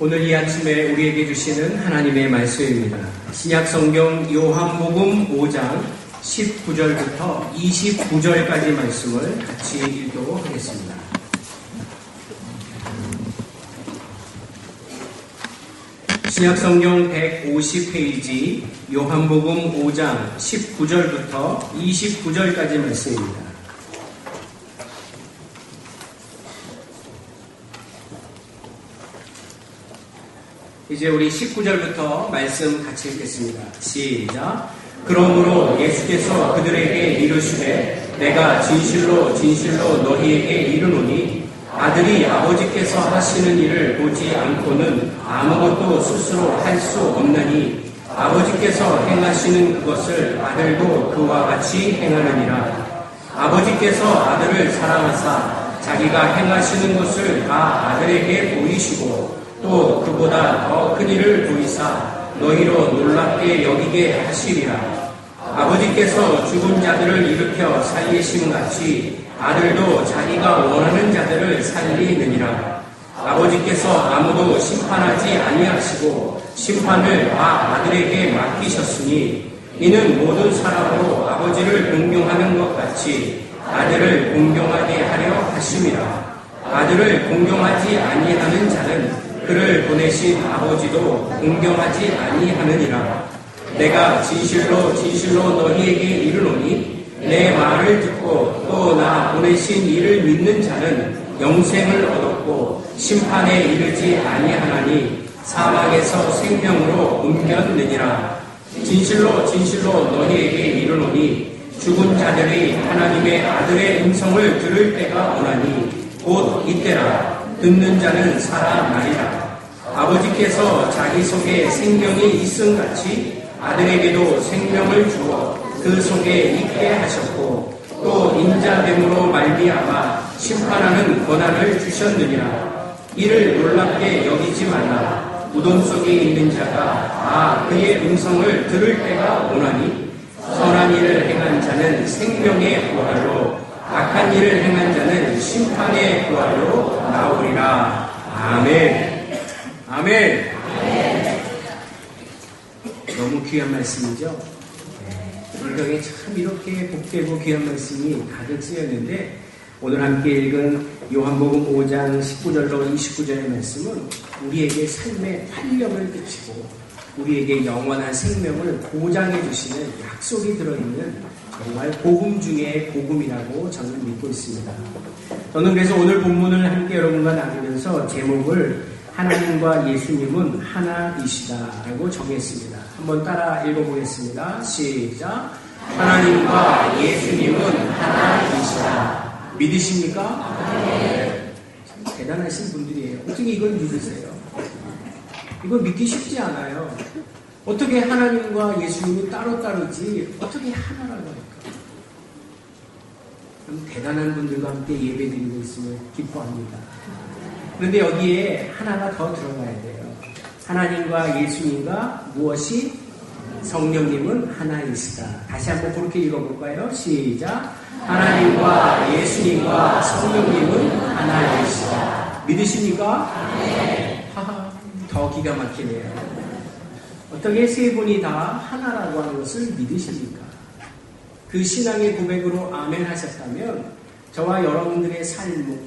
오늘 이 아침에 우리에게 주시는 하나님의 말씀입니다. 신약성경 요한복음 5장 19절부터 29절까지 말씀을 같이 읽도록 하겠습니다. 신약성경 150페이지 요한복음 5장 19절부터 29절까지 말씀입니다. 이제 우리 19절부터 말씀 같이 읽겠습니다. 시작. 그러므로 예수께서 그들에게 이르시되 내가 진실로 진실로 너희에게 이르노니 아들이 아버지께서 하시는 일을 보지 않고는 아무것도 스스로 할 수 없나니 아버지께서 행하시는 그것을 아들도 그와 같이 행하느니라. 아버지께서 아들을 사랑하사 자기가 행하시는 것을 다 아들에게 보이시고 또 그보다 더 큰 일을 보이사 너희로 놀랍게 여기게 하시리라. 아버지께서 죽은 자들을 일으켜 살리심 같이 아들도 자기가 원하는 자들을 살리느니라. 아버지께서 아무도 심판하지 아니하시고 심판을 다 아들에게 맡기셨으니 이는 모든 사람으로 아버지를 공경하는 것 같이 아들을 공경하게 하려 하심이라. 아들을 공경하지 아니하는 자는 그를 보내신 아버지도 공경하지 아니하느니라. 내가 진실로 진실로 너희에게 이르노니 내 말을 듣고 또 나 보내신 이를 믿는 자는 영생을 얻었고 심판에 이르지 아니하나니 사망에서 생명으로 옮겼느니라. 진실로 진실로 너희에게 이르노니 죽은 자들이 하나님의 아들의 음성을 들을 때가 오나니 곧 이때라. 듣는 자는 살아나리라. 아버지께서 자기 속에 생명이 있음같이 아들에게도 생명을 주어 그 속에 있게 하셨고 또 인자됨으로 말미암아 심판하는 권한을 주셨느니라. 이를 놀랍게 여기지 말라. 무덤 속에 있는 자가 다 그의 음성을 들을 때가 오나니 선한 일을 행한 자는 생명의 부활로 악한 일을 행한 자는 심판의 부활로 나오리라. 아멘. 아멘. 너무 귀한 말씀이죠. 성경에 참 이렇게 복되고 귀한 말씀이 가득 쓰였는데 오늘 함께 읽은 요한복음 5장 19절로 29절의 말씀은 우리에게 삶의 활력을 끼치고 우리에게 영원한 생명을 보장해 주시는 약속이 들어있는 정말 복음 중에 복음이라고 저는 믿고 있습니다. 저는 그래서 오늘 본문을 함께 여러분과 나누면서 제목을 하나님과 예수님은 하나이시다라고 정했습니다. 한번 따라 읽어보겠습니다. 시작. 하나님과 예수님은 하나이시다. 믿으십니까? 네. 참 대단하신 분들이에요. 어떻게 이걸 믿으세요? 이건 믿기 쉽지 않아요. 어떻게 하나님과 예수님이 따로따로지 어떻게 하나라고 할까? 대단한 분들과 함께 예배드리고 있음을 기뻐합니다. 그런데 여기에 하나가 더 들어가야 돼요. 하나님과 예수님과 무엇이? 성령님은 하나이시다. 다시 한번 그렇게 읽어볼까요? 시작. 하나님과 예수님과 성령님은 하나이시다. 믿으십니까? 네. 하하, 더 기가 막히네요. 어떻게 세 분이 다 하나라고 하는 것을 믿으십니까? 그 신앙의 고백으로 아멘 하셨다면 저와 여러분들의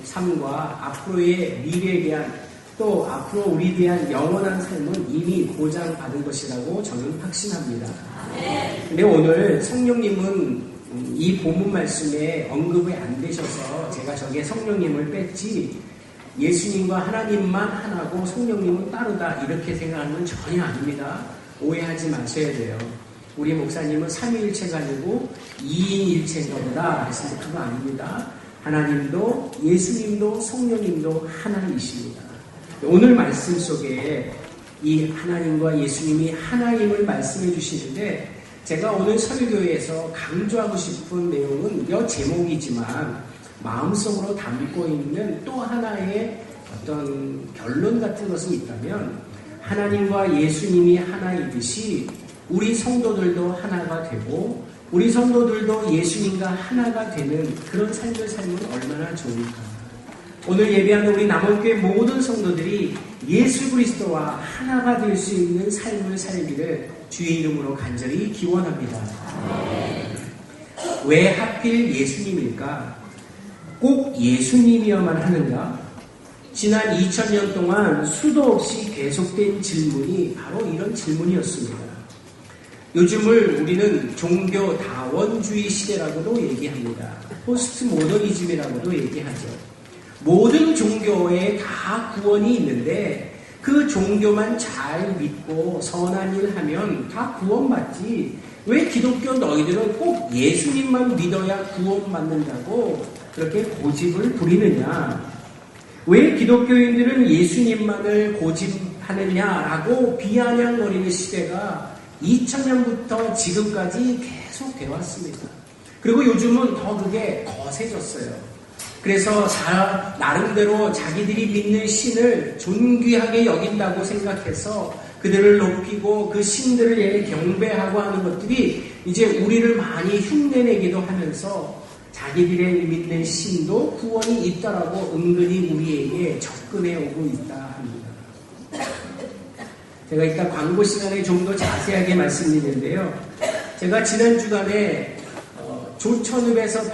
삶과 앞으로의 미래에 대한 또 앞으로 우리에 대한 영원한 삶은 이미 보장받은 것이라고 저는 확신합니다. 근데 오늘 성령님은 이 본문 말씀에 언급이 안 되셔서 제가 저기에 성령님을 뺐지 예수님과 하나님만 하나고 성령님은 따로다 이렇게 생각하는 건 전혀 아닙니다. 오해하지 마셔야 돼요. 우리 목사님은 삼위일체가 아니고 2인일체인가 보다 했을 때 그거 아닙니다. 하나님도 예수님도 성령님도 하나이십니다. 오늘 말씀 속에 이 하나님과 예수님이 하나임을 말씀해 주시는데 제가 오늘 설교에서 강조하고 싶은 내용은 여 제목이지만 마음속으로 담고 있는 또 하나의 어떤 결론 같은 것이 있다면 하나님과 예수님이 하나이듯이 우리 성도들도 하나가 되고 우리 성도들도 예수님과 하나가 되는 그런 삶을 살면 얼마나 좋을까. 오늘 예배하는 우리 남원교회 모든 성도들이 예수 그리스도와 하나가 될 수 있는 삶을 살기를 주의 이름으로 간절히 기원합니다. 왜 하필 예수님일까? 꼭 예수님이어만 하는가? 지난 2000년 동안 수도 없이 계속된 질문이 바로 이런 질문이었습니다. 요즘을 우리는 종교 다원주의 시대라고도 얘기합니다. 포스트 모더니즘이라고도 얘기하죠. 모든 종교에 다 구원이 있는데 그 종교만 잘 믿고 선한 일 하면 다 구원받지. 왜 기독교 너희들은 꼭 예수님만 믿어야 구원받는다고 그렇게 고집을 부리느냐? 왜 기독교인들은 예수님만을 고집하느냐라고 비아냥거리는 시대가 2000년부터 지금까지 계속 되어 왔습니다. 그리고 요즘은 더 그게 거세졌어요. 그래서 나름대로 자기들이 믿는 신을 존귀하게 여긴다고 생각해서 그들을 높이고 그 신들을 경배하고 하는 것들이 이제 우리를 많이 흉내내기도 하면서 자기들의 믿는 신도 구원이 있다라고 은근히 우리에게 접근해 오고 있다 합니다. 제가 이따 광고 시간에 좀 더 자세하게 말씀드리는데요. 제가 지난 주간에 조천읍에서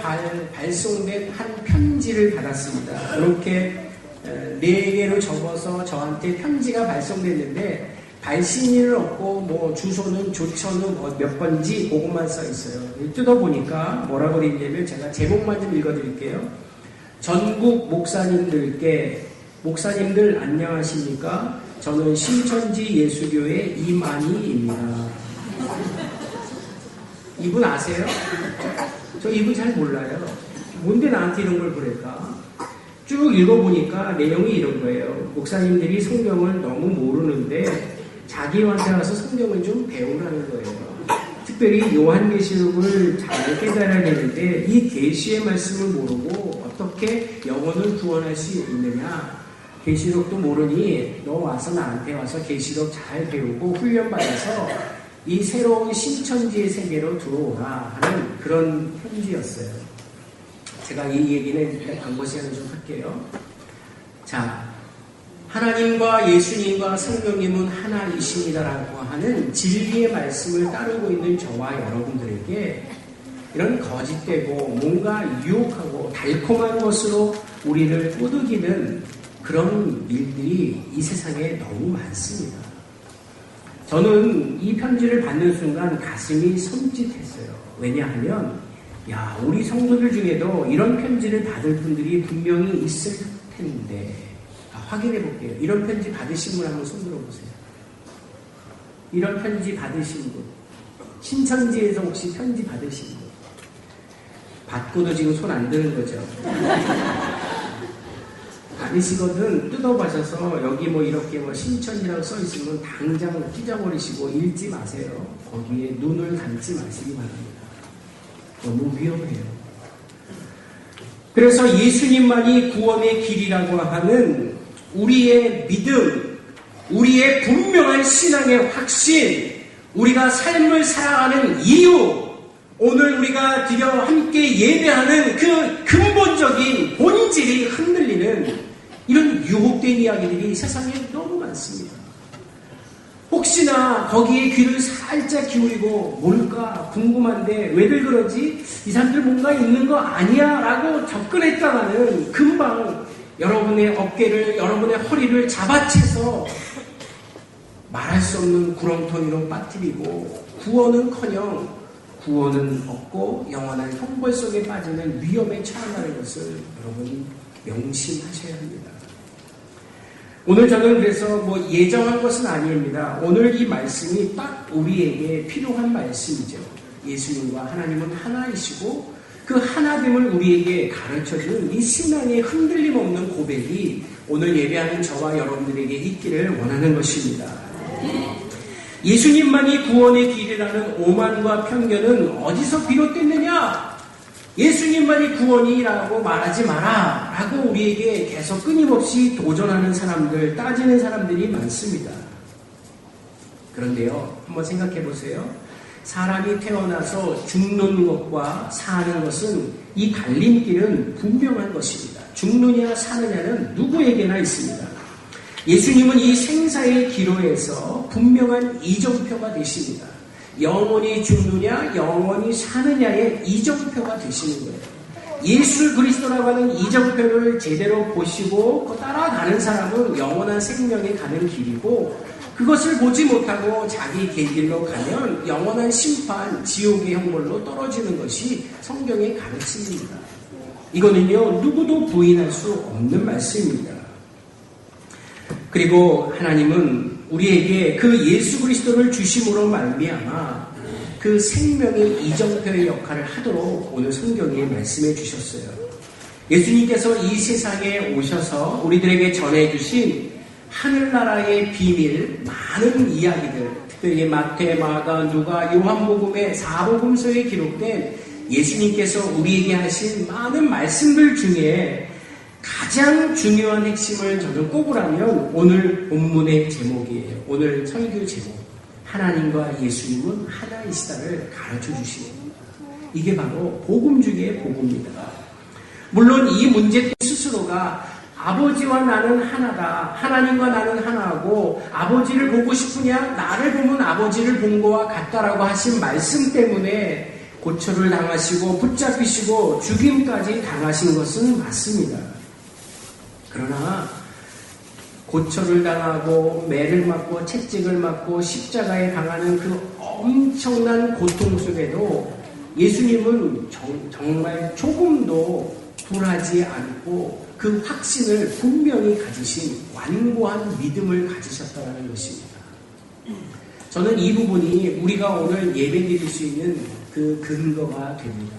발송된 한 편지를 받았습니다. 이렇게 4개로 적어서 저한테 편지가 발송됐는데 발신인은 없고 뭐 주소는 조천읍 몇 번지 그것만 써 있어요. 뜯어보니까 뭐라고 되어 있냐면 제가 제목만 좀 읽어드릴게요. 전국 목사님들 안녕하십니까? 저는 신천지 예수교회 이만희입니다. 이분 아세요? 저 이분 잘 몰라요. 뭔데 나한테 이런 걸 보낼까? 쭉 읽어보니까 내용이 이런 거예요. 목사님들이 성경을 너무 모르는데 자기한테 와서 성경을 좀 배우라는 거예요. 특별히 요한계시록을 잘 깨달아야 되는데 이 계시의 말씀을 모르고 어떻게 영혼을 구원할 수 있느냐? 계시록도 모르니 너 와서 나한테 와서 계시록 잘 배우고 훈련받아서 이 새로운 신천지의 세계로 들어오라 하는 그런 편지였어요. 제가 이 얘기는 일단 광고 시간을 좀 할게요. 자, 하나님과 예수님과 성령님은 하나이십니다라고 하는 진리의 말씀을 따르고 있는 저와 여러분들에게 이런 거짓되고 뭔가 유혹하고 달콤한 것으로 우리를 꼬드기는 그런 일들이 이 세상에 너무 많습니다. 저는 이 편지를 받는 순간 가슴이 섬찟했어요. 왜냐하면 우리 성도들 중에도 이런 편지를 받을 분들이 분명히 있을 텐데 확인해 볼게요. 이런 편지 받으신 분 한번 손 들어보세요. 이런 편지 받으신 분. 신천지에서 혹시 편지 받으신 분. 받고도 지금 손 안 드는 거죠. 아니시거든 뜯어봐셔서 여기 뭐 이렇게 뭐 신천이라고 써있으면 당장 찢어버리시고 읽지 마세요. 거기에 눈을 감지 마시기 바랍니다. 너무 위험해요. 그래서 예수님만이 구원의 길이라고 하는 우리의 믿음, 우리의 분명한 신앙의 확신, 우리가 삶을 살아가는 이유, 오늘 우리가 드려 함께 예배하는 그 근본적인 본질이 흔들리는 이런 유혹된 이야기들이 세상에 너무 많습니다. 혹시나 거기에 귀를 살짝 기울이고 뭘까 궁금한데 왜들 그러지? 이 사람들 뭔가 있는 거 아니야? 라고 접근했다가는 금방 여러분의 어깨를, 여러분의 허리를 잡아채서 말할 수 없는 구렁텅이로 빠뜨리고 구원은커녕 구원은 없고 영원한 형벌 속에 빠지는 위험에 처한다는 것을 여러분 명심하셔야 합니다. 오늘 저는 그래서 뭐 예정한 것은 아닙니다. 오늘 이 말씀이 딱 우리에게 필요한 말씀이죠. 예수님과 하나님은 하나이시고 그 하나됨을 우리에게 가르쳐주는 이 신앙의 흔들림 없는 고백이 오늘 예배하는 저와 여러분들에게 있기를 원하는 것입니다. 예수님만이 구원의 길이라는 오만과 편견은 어디서 비롯됐느냐? 예수님만이 구원이라고 말하지 마라 라고 우리에게 계속 끊임없이 도전하는 사람들, 따지는 사람들이 많습니다. 그런데요, 한번 생각해 보세요. 사람이 태어나서 죽는 것과 사는 것은 이 갈림길은 분명한 것입니다. 죽느냐 사느냐는 누구에게나 있습니다. 예수님은 이 생사의 기로에서 분명한 이정표가 되십니다. 영원히 죽느냐 영원히 사느냐의 이정표가 되시는 거예요. 예수 그리스도라고 하는 이정표를 제대로 보시고 그 따라가는 사람은 영원한 생명에 가는 길이고, 그것을 보지 못하고 자기 길 길로 가면 영원한 심판, 지옥의 형벌로 떨어지는 것이 성경의 가르침입니다. 이거는요, 누구도 부인할 수 없는 말씀입니다. 그리고 하나님은 우리에게 그 예수 그리스도를 주심으로 말미암아 그 생명의 이정표의 역할을 하도록 오늘 성경에 말씀해 주셨어요. 예수님께서 이 세상에 오셔서 우리들에게 전해주신 하늘나라의 비밀, 많은 이야기들, 특별히 마태, 마가, 누가, 요한복음의 4복음서에 기록된 예수님께서 우리에게 하신 많은 말씀들 중에 가장 중요한 핵심을 저는 꼽으라면 오늘 본문의 제목이에요. 오늘 설교 제목. 하나님과 예수님은 하나이시다를 가르쳐 주십니다. 이게 바로 복음 중의 복음입니다. 물론 이 문제 스스로가 아버지와 나는 하나다, 하나님과 나는 하나고, 아버지를 보고 싶으냐, 나를 보면 아버지를 본 거와 같다라고 하신 말씀 때문에 고초를 당하시고 붙잡히시고 죽임까지 당하신 것은 맞습니다. 그러나 고초를 당하고 매를 맞고 채찍을 맞고 십자가에 당하는 그 엄청난 고통 속에도 예수님은 정말 조금도 굴하지 않고 그 확신을 분명히 가지신 완고한 믿음을 가지셨다는 것입니다. 저는 이 부분이 우리가 오늘 예배드릴 수 있는 그 근거가 됩니다.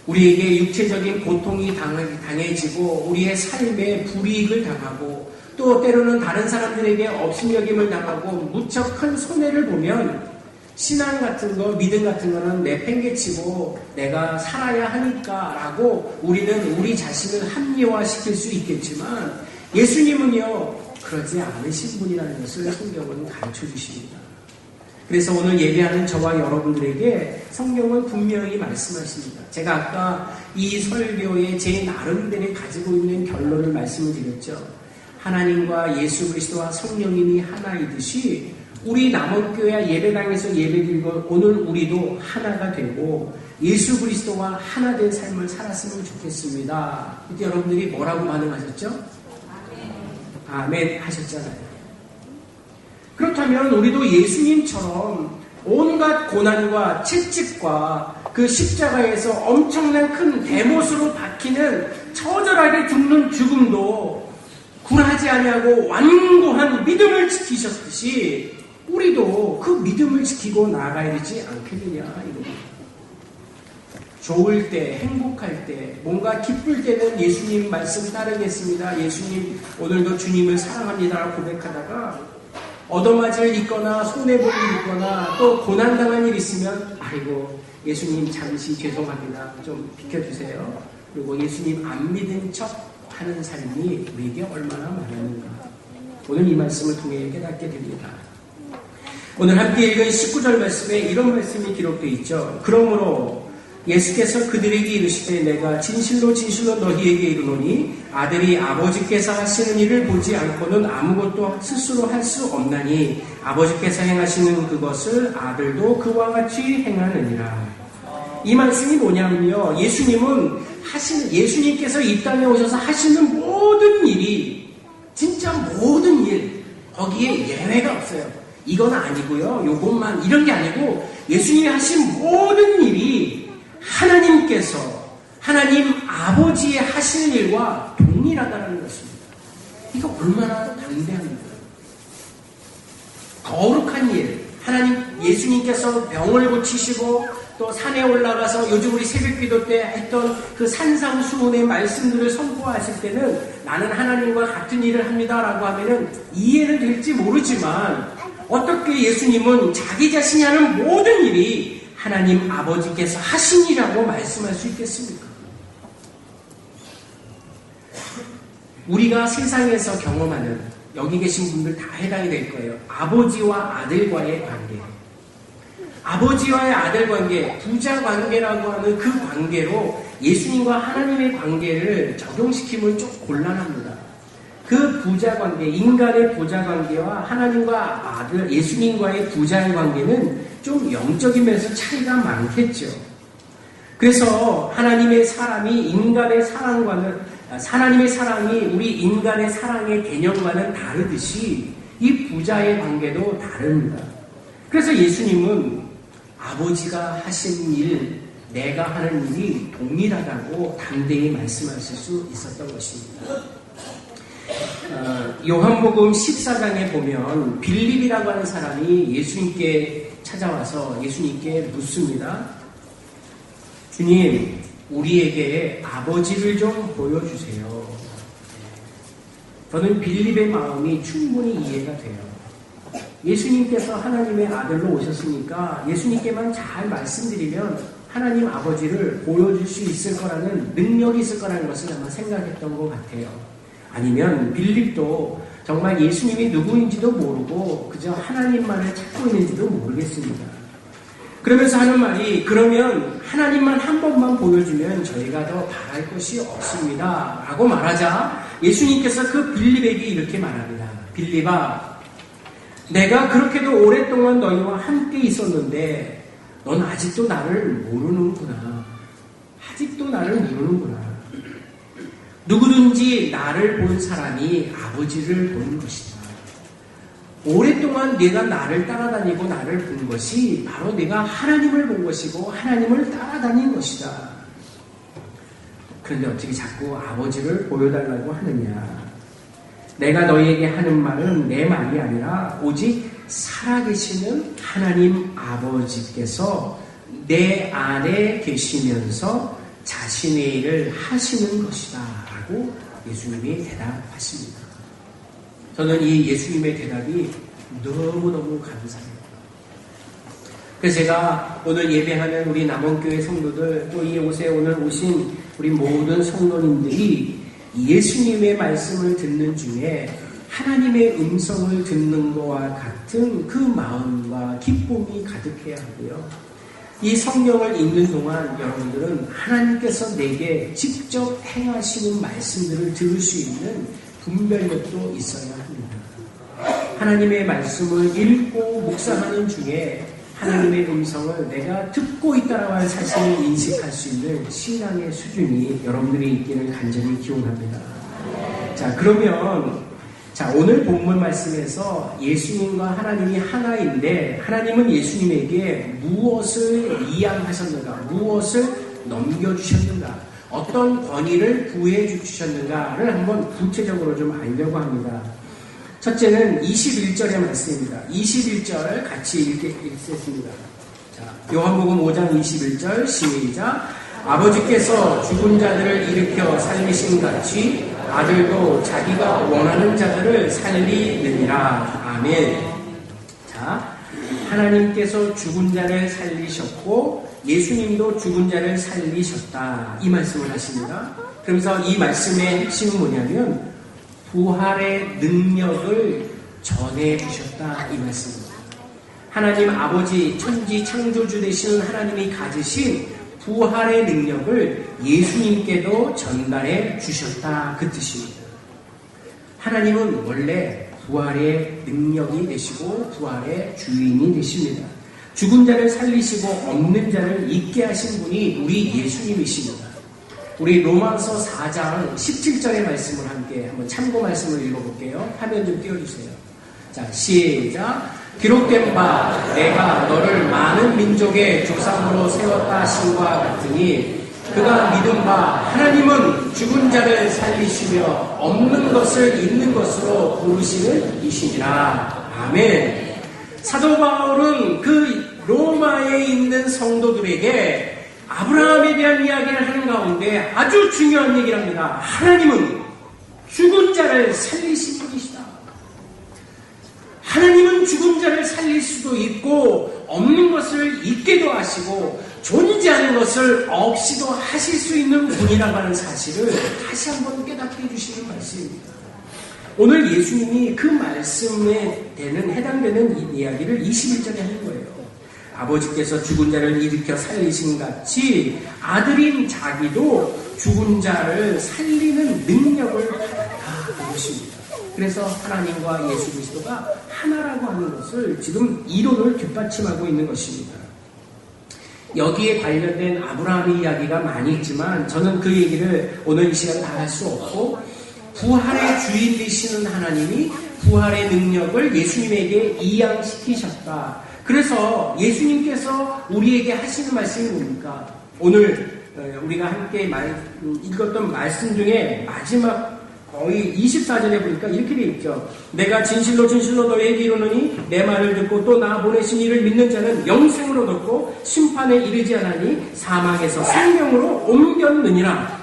우리에게 육체적인 고통이 당해지고 우리의 삶에 불이익을 당하고 또 때로는 다른 사람들에게 업신여김을 당하고 무척 큰 손해를 보면 신앙 같은 거, 믿음 같은 거는 내팽개치고 내가 살아야 하니까 라고 우리는 우리 자신을 합리화시킬 수 있겠지만 예수님은요 그러지 않으신 분이라는 것을 성경은 가르쳐 주십니다. 그래서 오늘 예배하는 저와 여러분들에게 성경은 분명히 말씀하십니다. 제가 아까 이 설교의 제 나름대로 가지고 있는 결론을 말씀을 드렸죠. 하나님과 예수 그리스도와 성령님이 하나이듯이 우리 남원교회 예배당에서 예배드리고 오늘 우리도 하나가 되고 예수 그리스도와 하나 된 삶을 살았으면 좋겠습니다. 이때 여러분들이 뭐라고 반응하셨죠? 아멘 하셨잖아요. 그렇다면 우리도 예수님처럼 온갖 고난과 채찍과 그 십자가에서 엄청난 큰 대못으로 박히는 처절하게 죽는 죽음도 굴하지 아니하고 완고한 믿음을 지키셨듯이 우리도 그 믿음을 지키고 나아가야 되지 않겠느냐 이겁니다. 좋을 때, 행복할 때, 뭔가 기쁠 때는 예수님 말씀 따르겠습니다. 예수님 오늘도 주님을 사랑합니다 고백하다가 얻어맞을 있거나 손해볼 일 있거나 또 고난당한 일 있으면 아이고 예수님 잠시 죄송합니다. 좀 비켜주세요. 그리고 예수님 안 믿은 척 하는 삶이 우리에게 얼마나 많았는가. 오늘 이 말씀을 통해 깨닫게 됩니다. 오늘 함께 읽은 19절 말씀에 이런 말씀이 기록되어 있죠. 그러므로 예수께서 그들에게 이르시되 내가 진실로 진실로 너희에게 이르노니 아들이 아버지께서 하시는 일을 보지 않고는 아무것도 스스로 할 수 없나니 아버지께서 행하시는 그것을 아들도 그와 같이 행하느니라. 이 말씀이 뭐냐면요. 예수님께서 이 땅에 오셔서 하시는 모든 일이 진짜 모든 일 거기에 예외가 없어요. 이건 아니고요. 요것만 이런 게 아니고 예수님이 하신 모든 일이 하나님 아버지의 하시는 일과 동일하다는 것입니다. 이거 얼마나 담대합니까? 거룩한 일, 예수님께서 병을 고치시고 또 산에 올라가서 요즘 우리 새벽기도 때 했던 그 산상수훈의 말씀들을 선포하실 때는 나는 하나님과 같은 일을 합니다라고 하면은 이해는 될지 모르지만 어떻게 예수님은 자기 자신이 하는 모든 일이 하나님 아버지께서 하신 일이라고 말씀할 수 있겠습니까? 우리가 세상에서 경험하는 여기 계신 분들 다 해당이 될 거예요. 아버지와 아들과의 관계. 아버지와의 아들 관계, 부자 관계라고 하는 그 관계로 예수님과 하나님의 관계를 적용시키면 좀 곤란합니다. 그 부자 관계, 인간의 부자 관계와 하나님과 아들, 예수님과의 부자의 관계는 좀 영적인 면에서 차이가 많겠죠. 그래서 하나님의 사랑이 인간의 사랑과는, 하나님의 사랑이 우리 인간의 사랑의 개념과는 다르듯이 이 부자의 관계도 다릅니다. 그래서 예수님은 아버지가 하신 일, 내가 하는 일이 동일하다고 담대히 말씀하실 수 있었던 것입니다. 요한복음 14장에 보면 빌립이라고 하는 사람이 예수님께 찾아와서 예수님께 묻습니다. 주님, 우리에게 아버지를 좀 보여주세요. 저는 빌립의 마음이 충분히 이해가 돼요. 예수님께서 하나님의 아들로 오셨으니까 예수님께만 잘 말씀드리면 하나님 아버지를 보여줄 수 있을 거라는 능력이 있을 거라는 것을 아마 생각했던 것 같아요. 아니면 빌립도 정말 예수님이 누구인지도 모르고 그저 하나님만을 찾고 있는지도 모르겠습니다. 그러면서 하는 말이, 그러면 하나님만 한 번만 보여주면 저희가 더 바랄 것이 없습니다 라고 말하자 예수님께서 그 빌립에게 이렇게 말합니다. 빌립아, 내가 그렇게도 오랫동안 너희와 함께 있었는데 넌 아직도 나를 모르는구나. 아직도 나를 모르는구나. 누구든지 나를 본 사람이 아버지를 본 것이다. 오랫동안 네가 나를 따라다니고 나를 본 것이 바로 네가 하나님을 본 것이고 하나님을 따라다닌 것이다. 그런데 어떻게 자꾸 아버지를 보여달라고 하느냐. 내가 너희에게 하는 말은 내 말이 아니라 오직 살아계시는 하나님 아버지께서 내 안에 계시면서 자신의 일을 하시는 것이다 라고 예수님이 대답하십니다. 저는 이 예수님의 대답이 너무너무 감사해요. 그래서 제가 오늘 예배하는 우리 남원교회 성도들, 또 이 옷에 오늘 오신 우리 모든 성도님들이 예수님의 말씀을 듣는 중에 하나님의 음성을 듣는 것과 같은 그 마음과 기쁨이 가득해야 하고요. 이 성경을 읽는 동안 여러분들은 하나님께서 내게 직접 행하시는 말씀들을 들을 수 있는 분별력도 있어야 합니다. 하나님의 말씀을 읽고 묵상하는 중에 하나님의 음성을 내가 듣고 있다라고 하는 사실을 인식할 수 있는 신앙의 수준이 여러분들이 있기를 간절히 기원합니다. 자, 그러면 오늘 본문 말씀에서 예수님과 하나님이 하나인데 하나님은 예수님에게 무엇을 이양하셨는가, 무엇을 넘겨주셨는가, 어떤 권위를 부여해 주셨는가를 한번 구체적으로 좀 알려고 합니다. 첫째는 21절의 말씀입니다. 21절 같이 읽겠습니다. 자, 요한복음 5장 21절 시작. 아버지께서 죽은 자들을 일으켜 살리신 같이 아들도 자기가 원하는 자들을 살리느니라. 아멘. 자, 하나님께서 죽은 자를 살리셨고 예수님도 죽은 자를 살리셨다. 이 말씀을 하십니다. 그러면서 이 말씀의 핵심은 뭐냐면 부활의 능력을 전해 주셨다. 이 말씀입니다. 하나님 아버지 천지 창조주 되시는 하나님이 가지신 부활의 능력을 예수님께도 전달해 주셨다. 그 뜻입니다. 하나님은 원래 부활의 능력이 되시고 부활의 주인이 되십니다. 죽은 자를 살리시고 없는 자를 있게 하신 분이 우리 예수님이십니다. 우리 로마서 4장 17절의 말씀을 함께 한번 참고 말씀을 읽어볼게요. 화면 좀 띄워주세요. 자, 시작. 기록된 바 내가 너를 많은 민족의 조상으로 세웠다 하신과 같으니 그가 믿은 바 하나님은 죽은 자를 살리시며 없는 것을 있는 것으로 부르시는 이시니라. 아멘. 사도 바울은 그 로마에 있는 성도들에게 아브라함에 대한 이야기를 하는 가운데 아주 중요한 얘기를 합니다. 하나님은 죽은 자를 살리신 분이시다. 하나님은 죽은 자를 살릴 수도 있고 없는 것을 있게도 하시고 존재하는 것을 없이도 하실 수 있는 분이라고 하는 사실을 다시 한번 깨닫게 해주시는 말씀입니다. 오늘 예수님이 그 말씀에 해당되는 이야기를 21절에 하는 거예요. 아버지께서 죽은 자를 일으켜 살리신 같이 아들인 자기도 죽은 자를 살리는 능력을 받았다. 그것입니다. 그래서 하나님과 예수 그리스도가 하나라고 하는 것을 지금 이론을 뒷받침하고 있는 것입니다. 여기에 관련된 아브라함의 이야기가 많이 있지만 저는 그 얘기를 오늘 이 시간 다 할 수 없고, 부활의 주인 되시는 하나님이 부활의 능력을 예수님에게 이양시키셨다. 그래서 예수님께서 우리에게 하시는 말씀이 뭡니까? 오늘 우리가 함께 읽었던 말씀 중에 마지막 거의 24절에 보니까 이렇게 되어 있죠. 내가 진실로 진실로 너희에게 이르노니 내 말을 듣고 또 나 보내신 이를 믿는 자는 영생으로 얻고 심판에 이르지 않으니 사망에서 생명으로 옮겼느니라.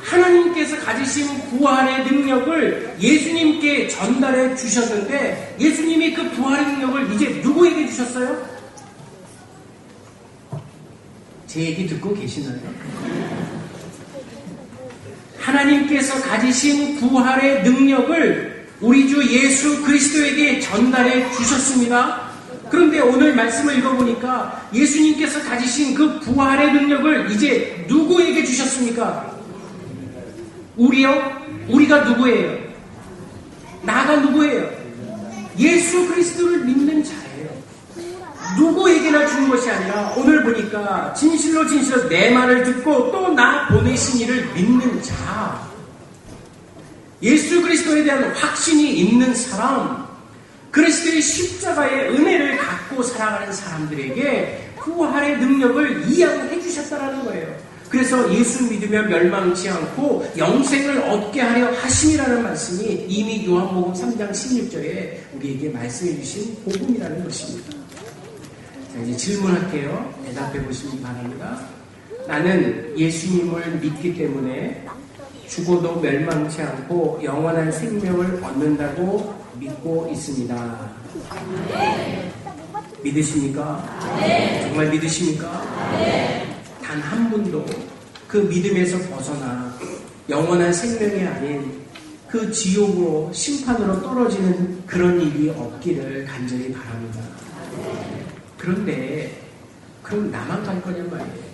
하나님께서 가지신 부활의 능력을 예수님께 전달해 주셨는데, 예수님이 그 부활의 능력을 이제 누구에게 주셨어요? 제 얘기 듣고 계시나요? 하나님께서 가지신 부활의 능력을 우리 주 예수 그리스도에게 전달해 주셨습니다. 그런데 오늘 말씀을 읽어보니까 예수님께서 가지신 그 부활의 능력을 이제 누구에게 주셨습니까? 우리요? 우리가 누구예요? 나가 누구예요? 예수 그리스도를 믿는 자예요. 누구에게나 준 것이 아니라 오늘 보니까 진실로 진실로 내 말을 듣고 또 나 보내신 이를 믿는 자, 예수 그리스도에 대한 확신이 있는 사람, 그리스도의 십자가의 은혜를 갖고 살아가는 사람들에게 부활의 능력을 이양해 주셨다는 거예요. 그래서 예수 믿으며 멸망치 않고 영생을 얻게 하려 하심이라는 말씀이 이미 요한복음 3장 16절에 우리에게 말씀해 주신 복음이라는 것입니다. 자, 이제 질문할게요. 대답해 보시기 바랍니다. 나는 예수님을 믿기 때문에 죽어도 멸망치 않고 영원한 생명을 얻는다고 믿고 있습니다. 믿으십니까? 정말 믿으십니까? 단 한 분도 그 믿음에서 벗어나 영원한 생명이 아닌 그 지옥으로 심판으로 떨어지는 그런 일이 없기를 간절히 바랍니다. 그런데 그럼 나만 갈 거냔 말이에요.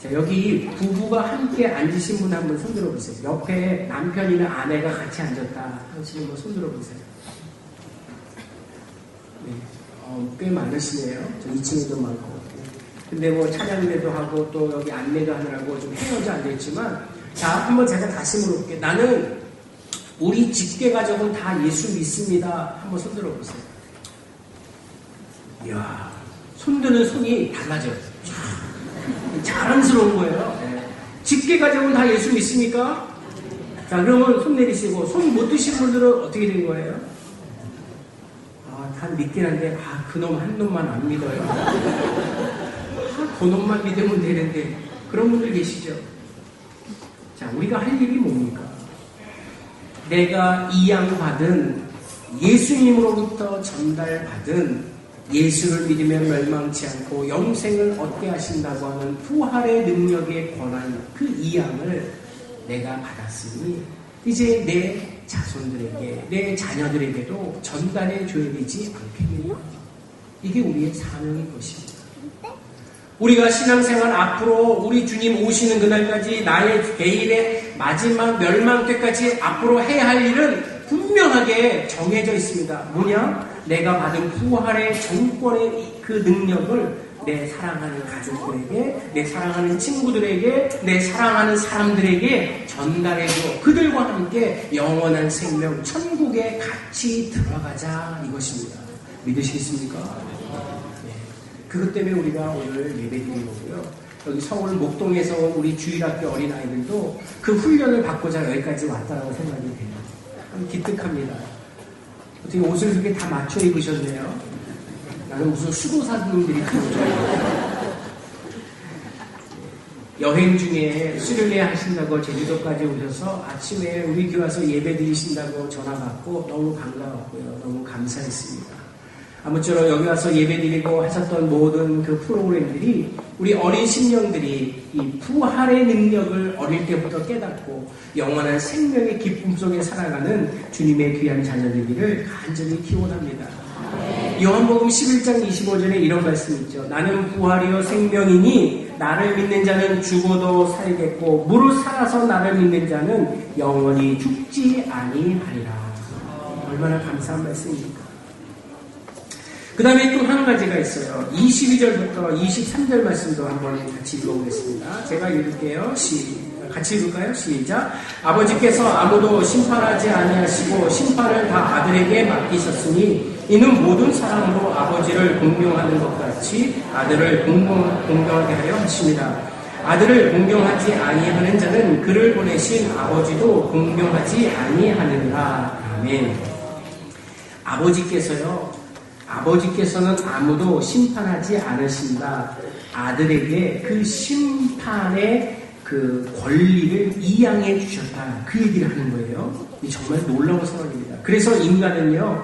자, 여기 부부가 함께 앉으신 분 한 분 손 들어보세요. 옆에 남편이나 아내가 같이 앉았다 하시는 분 손 들어보세요. 네, 꽤 많으시네요. 저 2층에도 많고. 근데 뭐 찬양대도 하고 또 여기 안내도 하느라고 좀 헤어져 앉아있지만, 자, 한번 제가 다시 물어볼게요. 나는 우리 직계 가족은 다 예수 믿습니다. 한번 손 들어보세요. 이야, 손드는 손이 달라져요. 자랑스러운 거예요. 네. 직계 가족은 다 예수 믿습니까? 자, 그러면 손 내리시고, 손 못 드신 분들은 어떻게 된 거예요? 다 믿긴 한데, 그놈 한 놈만 안 믿어요. 그놈만 믿으면 되는데, 그런 분들 계시죠? 자, 우리가 할 일이 뭡니까? 내가 이양받은 예수님으로부터 전달받은 예수를 믿으면 멸망치 않고 영생을 얻게 하신다고 하는 부활의 능력에 관한 그 이양을 내가 받았으니 이제 내 자손들에게, 내 자녀들에게도 전달해 줘야 되지 않겠느냐? 이게 우리의 사명인 것입니다. 우리가 신앙생활 앞으로 우리 주님 오시는 그날까지 나의 개인의 마지막 멸망 때까지 앞으로 해야 할 일은 분명하게 정해져 있습니다. 뭐냐? 내가 받은 부활의 정권의 그 능력을 내 사랑하는 가족들에게, 내 사랑하는 친구들에게, 내 사랑하는 사람들에게 전달해줘. 그들과 함께 영원한 생명, 천국에 같이 들어가자, 이것입니다. 믿으시겠습니까? 네. 그것 때문에 우리가 오늘 예배드리는 거고요. 여기 서울 목동에서 온 우리 주일학교 어린아이들도 그 훈련을 받고자 여기까지 왔다고 생각이 돼요. 참 기특합니다. 어떻게 옷을 그렇게 다 맞춰 입으셨네요. 나는 무슨 수도사님들이 그런 줄 알고. 여행 중에 수련회 하신다고 제주도까지 오셔서 아침에 우리 교회 와서 예배 드리신다고 전화 받고 너무 반가웠고요. 너무 감사했습니다. 아무쪼록 여기 와서 예배 드리고 하셨던 모든 그 프로그램들이 우리 어린 심령들이 이 부활의 능력을 어릴 때부터 깨닫고 영원한 생명의 기쁨 속에 살아가는 주님의 귀한 자녀들기를 간절히 기원합니다. 요한복음 11장 25절에 이런 말씀이 있죠. 나는 부활이요 생명이니 나를 믿는 자는 죽어도 살겠고 무릇 살아서 나를 믿는 자는 영원히 죽지 아니하리라. 얼마나 감사한 말씀입니까? 그 다음에 또 한 가지가 있어요. 22절부터 23절 말씀도 한번 같이 읽어보겠습니다. 제가 읽을게요. 같이 읽을까요? 시작. 아버지께서 아무도 심판하지 아니하시고 심판을 다 아들에게 맡기셨으니 이는 모든 사람으로 아버지를 공경하는 것 같이 아들을 공경하게 하려 하십니다. 아들을 공경하지 아니하는 자는 그를 보내신 아버지도 공경하지 아니하느니라. 아멘. 아버지께서는 아무도 심판하지 않으신다. 아들에게 그 심판의 그 권리를 이양해 주셨다. 그 얘기를 하는 거예요. 정말 놀라운 상황입니다. 그래서 인간은요,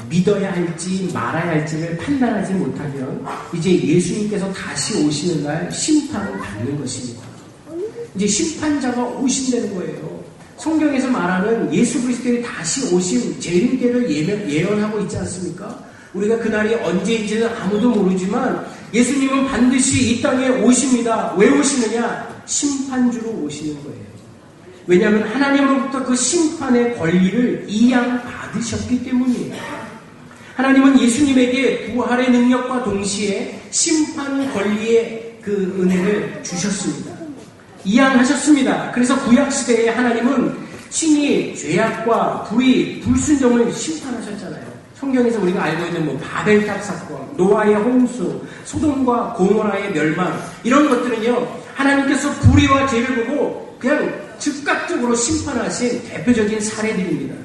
믿어야 할지 말아야 할지를 판단하지 못하면 이제 예수님께서 다시 오시는 날 심판을 받는 것입니다. 이제 심판자가 오신다는 거예요. 성경에서 말하는 예수 그리스도의 다시 오심 재림때를 예언하고 있지 않습니까? 우리가 그날이 언제인지는 아무도 모르지만 예수님은 반드시 이 땅에 오십니다. 왜 오시느냐? 심판주로 오시는 거예요. 왜냐하면 하나님으로부터 그 심판의 권리를 이양받으셨기 때문이에요. 하나님은 예수님에게 부활의 능력과 동시에 심판 권리의 그 은혜를 주셨습니다. 이양하셨습니다. 그래서 구약시대에 하나님은 친히 죄악과 불의, 불순종을 심판하셨잖아요. 성경에서 우리가 알고 있는 바벨탑 사건, 노아의 홍수, 소돔과 고모라의 멸망 이런 것들은요 하나님께서 불의와 죄를 보고 그냥 즉각적으로 심판하신 대표적인 사례들입니다.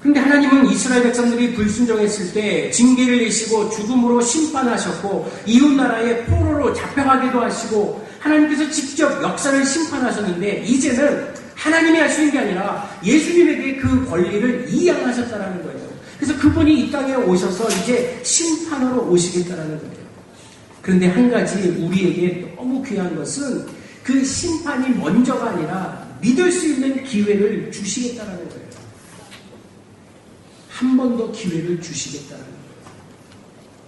그런데 하나님은 이스라엘 백성들이 불순종했을 때 징계를 내시고 죽음으로 심판하셨고 이웃나라의 포로로 잡혀가기도 하시고 하나님께서 직접 역사를 심판하셨는데 이제는 하나님이 하시는 게 아니라 예수님에게 그 권리를 이양하셨다는 거예요. 그래서 그분이 이 땅에 오셔서 이제 심판으로 오시겠다는 거예요. 그런데 한 가지 우리에게 너무 귀한 것은 그 심판이 먼저가 아니라 믿을 수 있는 기회를 주시겠다는 거예요. 한 번 더 기회를 주시겠다는 거예요.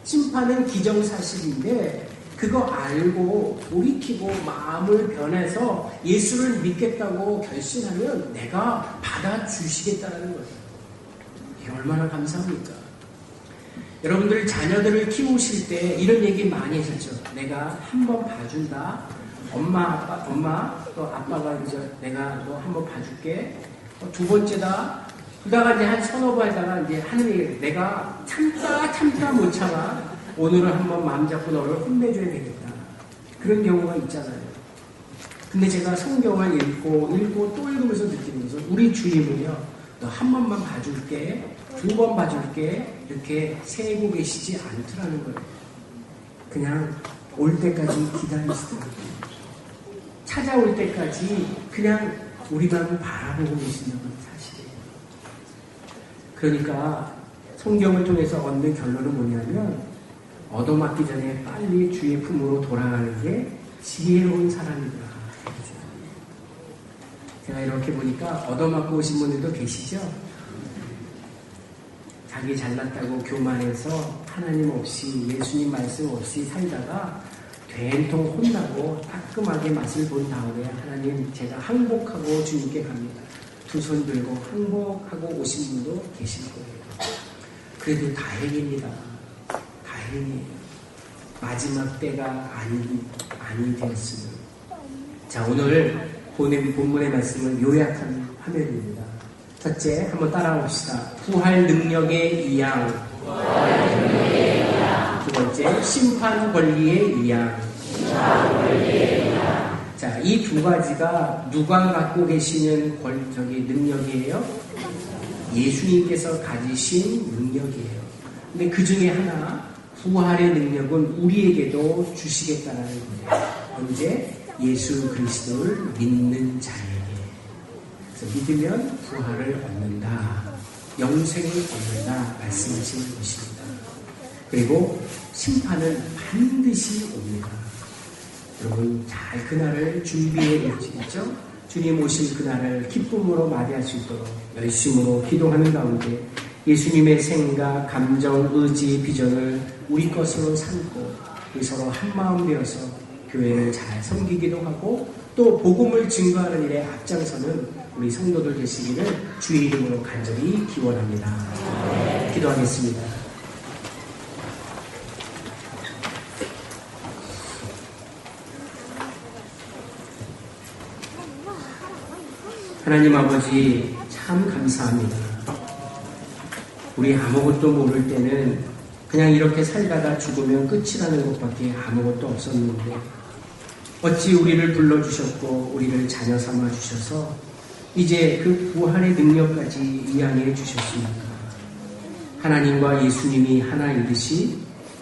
심판은 기정사실인데 그거 알고 돌이키고 마음을 변해서 예수를 믿겠다고 결심하면 내가 받아주시겠다는 거예요. 이게 얼마나 감사합니까? 여러분들 자녀들을 키우실 때 이런 얘기 많이 하셨죠. 내가 한번 봐준다. 엄마 또 아빠가 이제 내가 너 한번 봐줄게. 두 번째다. 그러다가 이제 한 서너 번 하다가 이제 하는 얘기 내가 참다 못 참아. 오늘은 한번 마음 잡고 너를 혼내줘야 되겠다. 그런 경우가 있잖아요. 근데 제가 성경을 읽고 또 읽으면서 느끼는 것은 우리 주님은요, 너 한 번만 봐줄게, 두 번 봐줄게, 이렇게 세고 계시지 않더라는 거예요. 그냥 올 때까지 기다리시더라고요. 찾아올 때까지 그냥 우리만 바라보고 계신다는 사실이에요. 그러니까 성경을 통해서 얻는 결론은 뭐냐면 얻어맞기 전에 빨리 주의 품으로 돌아가는 게 지혜로운 사람이다. 제가 이렇게 보니까 얻어맞고 오신 분들도 계시죠? 자기 잘났다고 교만해서 하나님 없이 예수님 말씀 없이 살다가 된통 혼나고 따끔하게 맛을 본 다음에 하나님 제가 항복하고 주님께 갑니다. 두 손 들고 항복하고 오신 분도 계실 거예요. 그래도 다행입니다. 마지막 때가 아니 되었으면. 자, 오늘 본문의 말씀을 요약한 화면입니다. 첫째, 한번 따라봅시다. 부활 능력의 이양. 두 번째, 심판 권리의 이양. 자, 이 두 가지가 누가 갖고 계시는 능력이에요? 예수님께서 가지신 능력이에요. 근데 그 중에 하나, 부활의 능력은 우리에게도 주시겠다는 거예요. 언제? 예수 그리스도를 믿는 자에게. 그래서 믿으면 부활을 얻는다. 영생을 얻는다. 말씀하시는 것입니다. 그리고 심판은 반드시 옵니다. 여러분 잘 그날을 준비해 놓으시겠죠? 주님 오실 그날을 기쁨으로 맞이할 수 있도록 열심으로 기도하는 가운데 예수님의 생각, 감정, 의지, 비전을 우리 것으로 삼고 우리 서로 한마음 되어서 교회를 잘 섬기기도 하고 또 복음을 증거하는 일에 앞장서는 우리 성도들 되시기를 주의 이름으로 간절히 기원합니다. 기도하겠습니다. 하나님 아버지 참 감사합니다. 우리 아무것도 모를 때는 그냥 이렇게 살다가 죽으면 끝이라는 것밖에 아무것도 없었는데 어찌 우리를 불러주셨고 우리를 자녀 삼아 주셔서 이제 그 구원의 능력까지 이양해 주셨습니까? 하나님과 예수님이 하나이듯이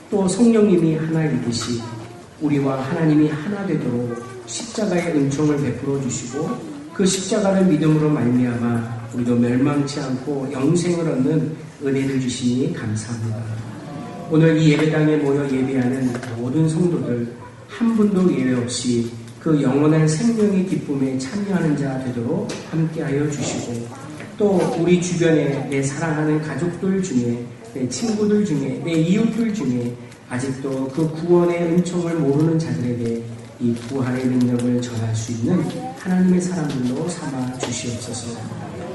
또 성령님이 하나이듯이 우리와 하나님이 하나 되도록 십자가의 은총을 베풀어 주시고 그 십자가를 믿음으로 말미암아 우리도 멸망치 않고 영생을 얻는 은혜를 주시니 감사합니다. 오늘 이 예배당에 모여 예배하는 모든 성도들 한 분도 예외 없이 그 영원한 생명의 기쁨에 참여하는 자 되도록 함께하여 주시고 또 우리 주변에 내 사랑하는 가족들 중에 내 친구들 중에 내 이웃들 중에 아직도 그 구원의 은총을 모르는 자들에게 이 구원의 능력을 전할 수 있는 하나님의 사람들로 삼아 주시옵소서.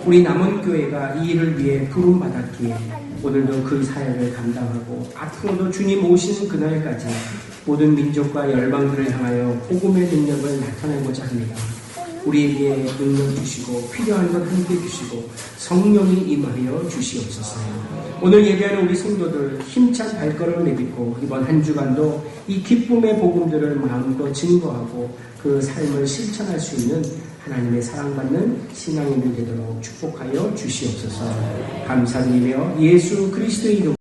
우리 남은 교회가 이 일을 위해 부름받았기에 오늘도 그 사역을 감당하고 앞으로도 주님 오시는 그날까지 모든 민족과 열방들을 향하여 복음의 능력을 나타내고자 합니다. 우리에게 능력 주시고 필요한 것 함께 주시고 성령이 임하여 주시옵소서. 오늘 예배하는 우리 성도들 힘찬 발걸음을 내딛고 이번 한 주간도 이 기쁨의 복음들을 마음껏 증거하고 그 삶을 실천할 수 있는 하나님의 사랑받는 신앙인들 되도록 축복하여 주시옵소서. 감사드리며 예수 그리스도의 이름